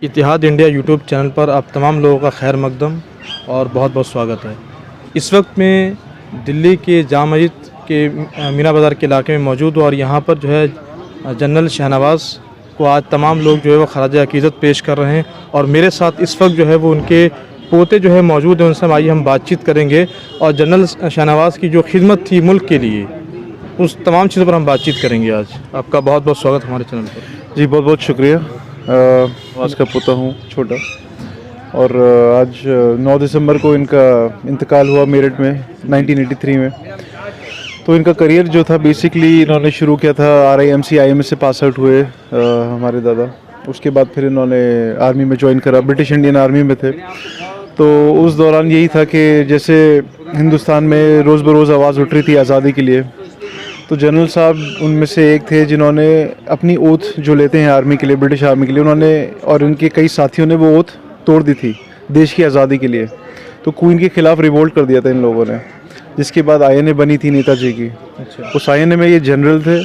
इतिहाद India YouTube channel पर आप तमाम लोगों का खैर मकदम और बहुत बहुत स्वागत है। इस वक्त मैं दिल्ली के जामा मस्जिद के मीना बाज़ार के इलाके में मौजूद हूँ और यहाँ पर जो है जनरल शहनवाज़ को आज तमाम लोग जो है वो खराज अक़ीदत पेश कर रहे हैं और मेरे साथ इस वक्त जो है वो उनके पोते जो है मौजूद हैं। उनसे आइए हम बातचीत करेंगे और जनरल शहनवाज़ की जो खिदमत थी मुल्क के लिए उस तमाम चीज़ों पर हम बातचीत करेंगे। आज आपका बहुत बहुत स्वागत हमारे चैनल पर। जी बहुत बहुत शुक्रिया। आज का पोता हूँ छोटा और आज 9 दिसंबर को इनका इंतकाल हुआ मेरठ में 1983 में। तो इनका करियर जो था बेसिकली इन्होंने शुरू किया था RIMC IMS से पास आउट हुए हमारे दादा। उसके बाद फिर इन्होंने आर्मी में ज्वाइन करा, ब्रिटिश इंडियन आर्मी में थे। तो उस दौरान यही था कि जैसे हिंदुस्तान में रोज़ बरोज़ आवाज़ उठ रही थी आज़ादी के लिए, तो जनरल साहब उनमें से एक थे जिन्होंने अपनी ओथ जो लेते हैं आर्मी के लिए, ब्रिटिश आर्मी के लिए, उन्होंने और उनके कई साथियों ने वो ओथ तोड़ दी थी देश की आज़ादी के लिए। तो क्वीन के ख़िलाफ़ रिवोल्ट कर दिया था इन लोगों ने, जिसके बाद INA बनी थी नेताजी की। अच्छा। उस INA में ये जनरल थे।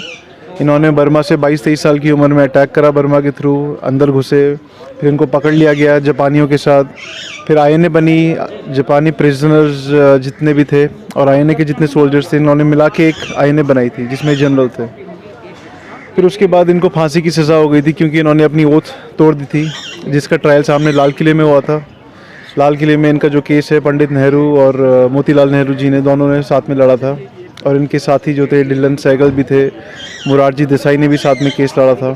इन्होंने बर्मा से 22-23 साल की उम्र में अटैक करा, बर्मा के थ्रू अंदर घुसे, फिर इनको पकड़ लिया गया जापानियों के साथ। फिर INA बनी, जापानी प्रिजनर्स जितने भी थे और INA के जितने सोल्जर्स थे इन्होंने मिला के एक INA बनाई थी जिसमें जनरल थे। फिर उसके बाद इनको फांसी की सज़ा हो गई थी क्योंकि इन्होंने अपनी ओथ तोड़ दी थी, जिसका ट्रायल सामने लाल किले में हुआ था। लाल किले में इनका जो केस है, पंडित नेहरू और मोतीलाल नेहरू जी ने दोनों ने साथ में लड़ा था और इनके साथी जो थे डिलन सहगल भी थे, मुरारजी देसाई ने भी साथ में केस लड़ा था।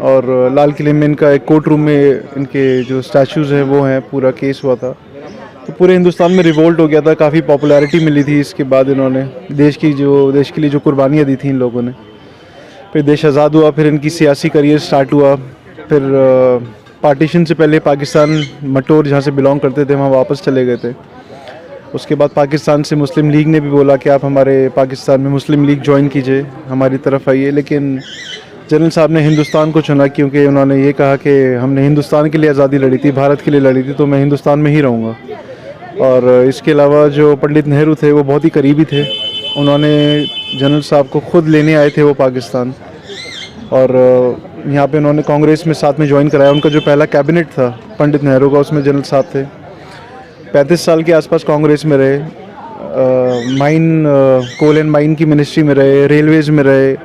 और लाल किले में इनका एक कोर्ट रूम में इनके जो स्टैचूज़ हैं वो हैं, पूरा केस हुआ था। तो पूरे हिंदुस्तान में रिवोल्ट हो गया था, काफ़ी पॉपुलैरिटी मिली थी। इसके बाद इन्होंने देश के लिए जो कुर्बानियाँ दी थी इन लोगों ने। फिर देश आज़ाद हुआ, फिर इनकी सियासी करियर स्टार्ट हुआ। फिर पार्टीशन से पहले पाकिस्तान मटोर जहाँ से बिलोंग करते थे वहाँ वापस चले गए थे। उसके बाद पाकिस्तान से मुस्लिम लीग ने भी बोला कि आप हमारे पाकिस्तान में मुस्लिम लीग ज्वाइन कीजिए, हमारी तरफ आइए। लेकिन जनरल साहब ने हिंदुस्तान को चुना क्योंकि उन्होंने ये कहा कि हमने हिंदुस्तान के लिए आज़ादी लड़ी थी, भारत के लिए लड़ी थी, तो मैं हिंदुस्तान में ही रहूँगा। और इसके अलावा जो पंडित नेहरू थे वो बहुत ही करीबी थे। उन्होंने जनरल साहब को ख़ुद लेने आए थे वो पाकिस्तान, और यहाँ पे उन्होंने कांग्रेस में साथ में ज्वाइन कराया। उनका जो पहला कैबिनेट था पंडित नेहरू का, उसमें जनरल साहब थे। 35 साल के आसपास कांग्रेस में रहे, कोल एंड माइन की मिनिस्ट्री में रहे, रेलवेज़ में रहे,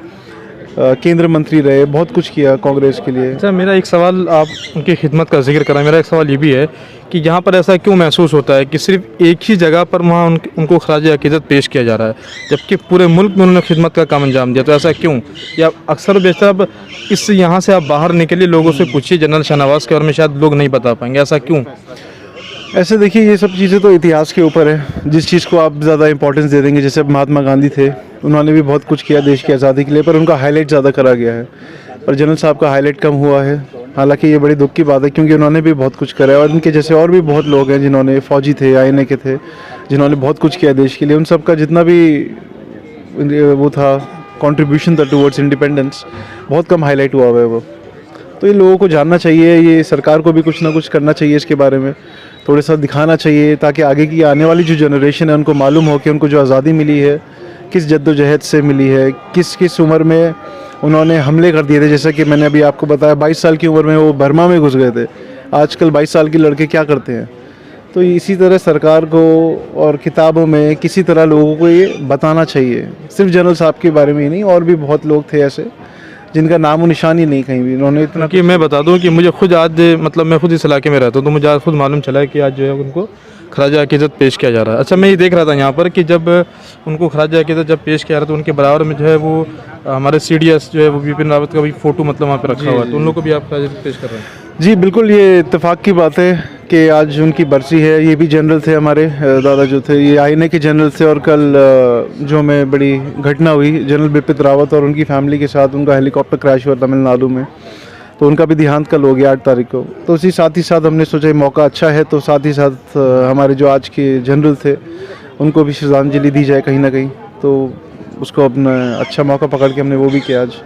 केंद्र मंत्री रहे, बहुत कुछ किया कांग्रेस के लिए। अच्छा, मेरा एक सवाल, आप उनकी खिदमत का जिक्र करा, मेरा एक सवाल ये भी है कि यहाँ पर ऐसा क्यों महसूस होता है कि सिर्फ एक ही जगह पर वहाँ उनको खराज अक़ीदत पेश किया जा रहा है, जबकि पूरे मुल्क में उन्होंने खिदमत का काम अंजाम दिया? तो ऐसा क्यों? या अक्सर बेशतर अब इस यहाँ से आप बाहर निकलिए, लोगों से पूछिए जनरल शहनवाज़ के बारे में, शायद लोग नहीं बता पाएंगे। ऐसा क्यों? ऐसे देखिए, ये सब चीज़ें तो इतिहास के ऊपर है। जिस चीज़ को आप ज़्यादा इंपॉर्टेंस दे देंगे, जैसे महात्मा गांधी थे, उन्होंने भी बहुत कुछ किया देश की आज़ादी के लिए, पर उनका हाईलाइट ज़्यादा करा गया है और जनरल साहब का हाईलाइट कम हुआ है। हालांकि ये बड़ी दुख की बात है क्योंकि उन्होंने भी बहुत कुछ करा है और इनके जैसे और भी बहुत लोग हैं जिन्होंने, फ़ौजी थे, INA के थे, जिन्होंने बहुत कुछ किया देश के लिए। उन सब का जितना भी वो था, कॉन्ट्रीब्यूशन था टूवर्ड्स इंडिपेंडेंस, बहुत कम हाईलाइट हुआ है वो। तो ये लोगों को जानना चाहिए, ये सरकार को भी कुछ ना कुछ करना चाहिए इसके बारे में, थोड़ा सा दिखाना चाहिए, ताकि आगे की आने वाली जो जनरेशन है उनको मालूम हो कि उनको जो आज़ादी मिली है किस जद्दोजहद से मिली है, किस किस उम्र में उन्होंने हमले कर दिए थे। जैसा कि मैंने अभी आपको बताया, 22 साल की उम्र में वो बर्मा में घुस गए थे। आजकल 22 साल के लड़के क्या करते हैं? तो इसी तरह सरकार को और किताबों में किसी तरह लोगों को ये बताना चाहिए। सिर्फ जनरल साहब के बारे में ही नहीं, और भी बहुत लोग थे ऐसे जिनका नाम और निशान ही नहीं कहीं भी। इन्होंने इतना कि मैं बता दूं कि मुझे खुद आज, मतलब मैं खुद इस इलाके में रहता हूं, तो मुझे आज खुद मालूम चला है कि आज जो है उनको खराज अक़ीदत पेश किया जा रहा है। अच्छा, मैं ये देख रहा था यहाँ पर कि जब उनको खराज अक़ीदत जब पेश किया रहा तो उनके बराबर में जो है वो हमारे CDS जो है वो बिपिन रावत का भी फ़ोटो मतलब वहाँ पर रखा हुआ है, तो उन लोगों को भी आप खराज अक़ीदत पेश कर रहे हैं? जी बिल्कुल, ये इत्तेफाक की बात है कि आज उनकी बरसी है। ये भी जनरल थे, हमारे दादा जो थे ये INA के जनरल थे। और कल जो में बड़ी घटना हुई, जनरल बिपिन रावत और उनकी फैमिली के साथ उनका हेलीकॉप्टर क्रैश हुआ तमिलनाडु में, तो उनका भी देहांत कल हो गया 8 तारीख को। तो उसी साथ ही साथ हमने सोचा मौका अच्छा है, तो साथ ही साथ हमारे जो आज के जनरल थे उनको भी श्रद्धांजलि दी जाए कहीं ना कहीं। तो उसको अपना अच्छा मौका पकड़ के हमने वो भी किया आज।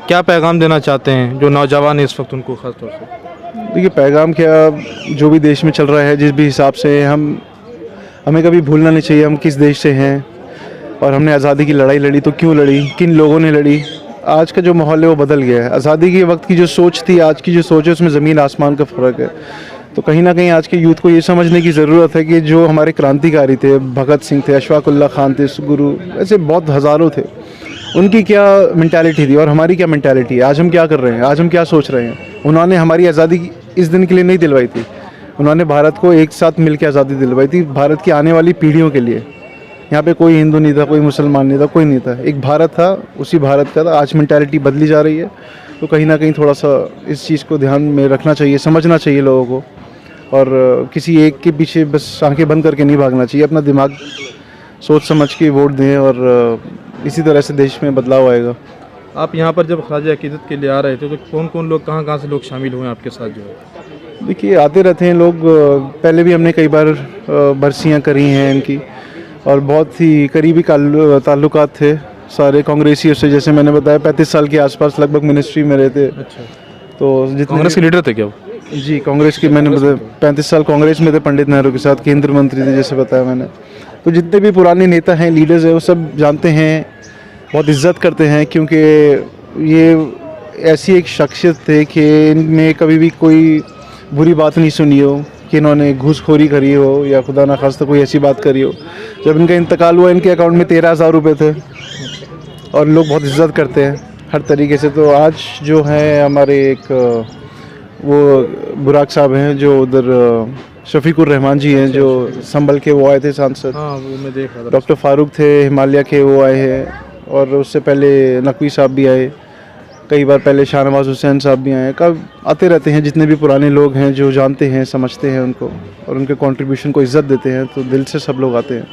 क्या पैगाम देना चाहते हैं जो नौजवान है इस वक्त उनको ख़ास तौर से? देखिए, पैगाम क्या, जो भी देश में चल रहा है, जिस भी हिसाब से हमें कभी भूलना नहीं चाहिए हम किस देश से हैं और हमने आज़ादी की लड़ाई लड़ी तो क्यों लड़ी, किन लोगों ने लड़ी, आज का जो माहौल है वो बदल गया है। आज़ादी के वक्त की जो सोच थी, आज की जो सोच है, उसमें ज़मीन आसमान का फ़र्क है। तो कहीं ना कहीं आज के यूथ को ये समझने की ज़रूरत है कि जो हमारे क्रांतिकारी थे, भगत सिंह थे, अशफाक उल्लाह खान थे, गुरु, ऐसे बहुत हज़ारों थे, उनकी क्या मेंटालिटी थी और हमारी क्या मेंटालिटी है। आज हम क्या कर रहे हैं, आज हम क्या सोच रहे हैं। उन्होंने हमारी आज़ादी इस दिन के लिए नहीं दिलवाई थी, उन्होंने भारत को एक साथ मिलकर आज़ादी दिलवाई थी, भारत की आने वाली पीढ़ियों के लिए। यहाँ पे कोई हिंदू नहीं था, कोई मुसलमान नहीं था, कोई नहीं था, एक भारत था, उसी भारत का था। आज मेंटालिटी बदली जा रही है, तो कहीं ना कहीं थोड़ा सा इस चीज़ को ध्यान में रखना चाहिए, समझना चाहिए लोगों को, और किसी एक के पीछे बस आंखें बंद करके नहीं भागना चाहिए। अपना दिमाग सोच समझ के वोट दें और इसी तरह से देश में बदलाव आएगा। आप यहाँ पर जब खराज अकीदत के लिए आ रहे थे तो कौन कौन लोग, कहाँ कहाँ से लोग शामिल हुए आपके साथ जो है? देखिए, आते रहते हैं लोग, पहले भी हमने कई बार बरसियाँ करी हैं इनकी, और बहुत ही करीबी ताल्लुकात थे सारे कांग्रेसियों से। जैसे मैंने बताया 35 साल के आसपास लगभग मिनिस्ट्री में रहे थे। अच्छा, तो जितने कांग्रेस के लीडर थे क्या वो? जी, कांग्रेस की, मैंने बताया 35 साल कांग्रेस में थे, पंडित नेहरू के साथ केंद्रीय मंत्री थे, जैसे बताया मैंने। तो जितने भी पुराने नेता हैं, लीडर्स हैं, वो सब जानते हैं, बहुत इज्जत करते हैं, क्योंकि ये ऐसी एक शख्सियत थे कि इनमें कभी भी कोई बुरी बात नहीं सुनी हो कि इन्होंने घूसखोरी करी हो या खुदा ना खास्ता कोई ऐसी बात करी हो। जब इनका इंतकाल हुआ, इनके अकाउंट में 13,000 रुपये थे, और लोग बहुत इज्जत करते हैं हर तरीके से। तो आज जो है हमारे एक वो बुराक साहब हैं, जो उधर शफीकुर रहमान जी हैं, जो संभल के वो आए थे सांसद। हाँ, वो मैं देख रहा था। डॉक्टर फारूक थे हिमालय के, वो आए हैं, और उससे पहले नकवी साहब भी आए, कई बार पहले शाहनवाज हुसैन साहब भी आए। कब आते रहते हैं जितने भी पुराने लोग हैं, जो जानते हैं, समझते हैं उनको, और उनके कंट्रीब्यूशन को इज्जत देते हैं, तो दिल से सब लोग आते हैं।